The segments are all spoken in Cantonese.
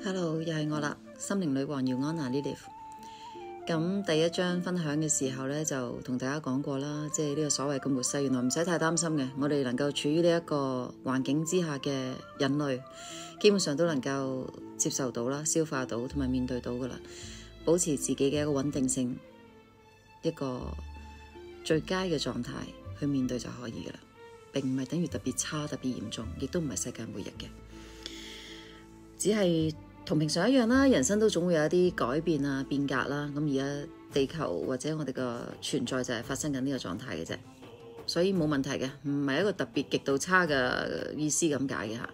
Hello，又係我啦，心靈女王姚安娜 Lilith。咁第一章分享嘅時候呢，就同大家講過啦，即係呢個所謂嘅末世，原來唔使太擔心嘅。我哋能夠處於呢一個環境之下嘅人類，基本上都能夠接受到啦、消化到同埋面對到噶啦，保持自己嘅一個穩定性，一個最佳嘅狀態去面對就可以噶啦，並唔係等於特別差、特別嚴重，亦都唔係世界末日嘅，只係同平常一樣啦，人生都總會有一啲改變啊、變革啦。咁而家地球或者我哋嘅存在就係發生緊呢個狀態嘅啫，所以冇問題嘅，唔係一個特別極度差嘅意思咁解嘅吓，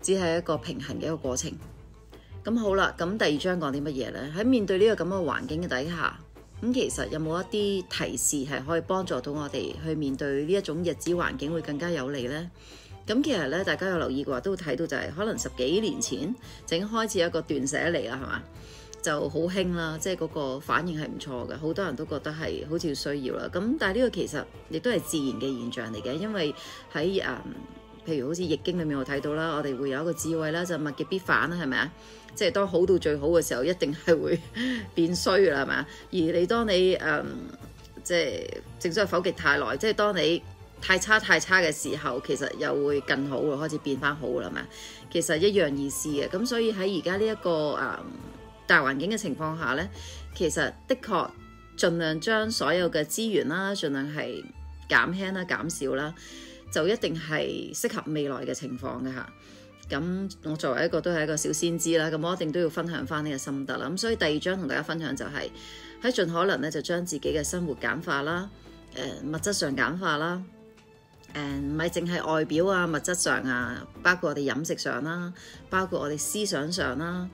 只係一個平衡嘅一個過程。咁好啦，咁第二章講啲乜嘢呢？喺面對呢個咁嘅環境嘅底下，咁其實有冇一啲提示係可以幫助到我哋去面對呢一種日子環境會更加有利呢？咁其實咧，大家有留意嘅話，都會睇到就係可能10幾年前就已經開始有一個斷捨離啦，係嘛？就好興啦，即係嗰個反應係唔錯嘅，好多人都覺得係好似需要啦。咁但係呢個其實亦都係自然嘅現象嚟嘅，因為喺譬如好似易經裏面我睇到啦，我哋會有一個智慧啦，就物極必反啦，係咪啊？即係當好到最好嘅時候，一定係會變衰啦，係咪啊？而你當你即係正所謂否極泰來，即係當你太差嘅時候，其實又會更好喎，開始變翻好啦嘛。其實一樣意思嘅，咁所以喺而家呢一個大環境嘅情況下呢，其實的確盡量將所有嘅資源啦，盡量係減輕啦、減少啦，就一定係適合未來嘅情況嘅嚇。咁我作為一個都係一個小先知啦，咁我一定都要分享翻呢個心得啦。咁所以第二章同大家分享就係喺盡可能咧，就將自己嘅生活簡化啦，物質上簡化啦。唔係淨係外表啊、物質上啊，包括我哋飲食上啦，包括我哋思想上啦，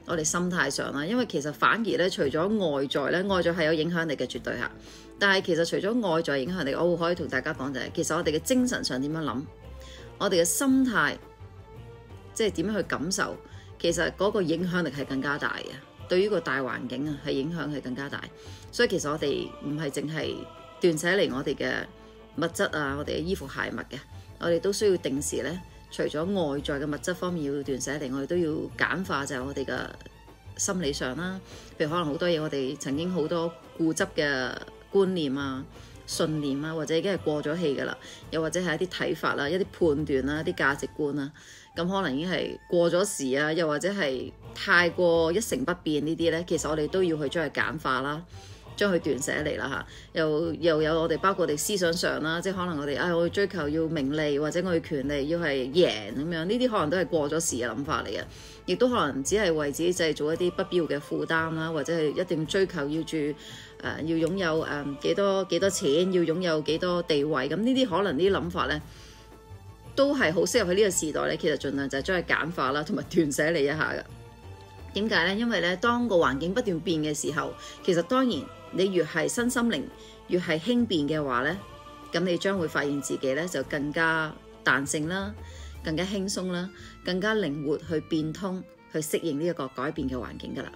我哋心態上啦。因為其實反而咧，除咗外在咧，外在係有影響力嘅，絕對嚇。但係其實除咗外在影響力，我可以同大家講就係，其實我哋嘅精神上點樣諗，我哋嘅心態，即係點樣去感受，其實嗰個影響力係更加大嘅。對於個大環境啊，係影響係更加大。所以其實我哋唔係淨係斷捨離我哋嘅物質啊，我哋嘅衣服鞋襪嘅，我哋都需要定時咧。除咗外在嘅物質方面要斷捨離，我哋都要簡化就係我哋嘅心理上啦。譬如可能好多嘢，我哋曾經好多固執嘅觀念啊、信念啊，或者已經係過咗氣噶啦，又或者係一啲睇法啦、一啲判斷啦、一啲價值觀啦，咁可能已經係過咗時啊，又或者係太過一成不變呢啲咧，其實我哋都要去將佢簡化啦。將佢斷捨離啦嚇，又有我哋包括我哋思想上啦，即係可能我哋我要追求要名利或者我要權利要係贏咁樣，呢啲可能都係過咗時嘅諗法嚟嘅，亦都可能只係為自己製造一啲不必要嘅負擔啦，或者係一定追求要擁有幾多錢，要擁有幾多地位，咁呢啲可能呢啲諗法咧都係好適合喺呢個時代咧，其實盡量就係將佢簡化啦，同埋斷捨離一下嘅。點解咧？因為咧，當個環境不斷變嘅時候，其實當然你越係身心靈越係輕便嘅話咧，咁你將會發現自己咧就更加彈性啦，更加輕鬆啦，更加靈活去變通，去適應呢一個改變嘅環境噶啦。